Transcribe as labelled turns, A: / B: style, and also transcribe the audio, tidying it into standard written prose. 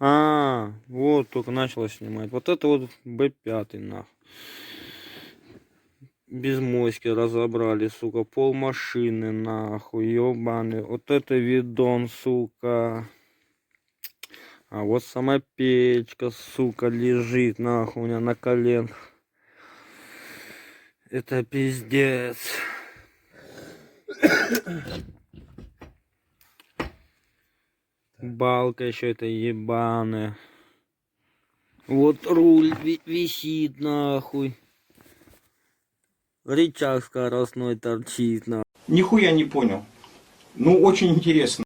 A: А, вот только начала снимать. Вот это вот Б5 нахуй. Без моськи разобрали, сука. Пол машины нахуй, ёбаный. Вот это видон, сука. А вот сама печка, сука, лежит нахуй у меня на коленках. Это пиздец. Балка еще это ебаная. Вот руль висит нахуй. Рычаг скоростной торчит нахуй.
B: Нихуя не понял. Ну, очень интересно.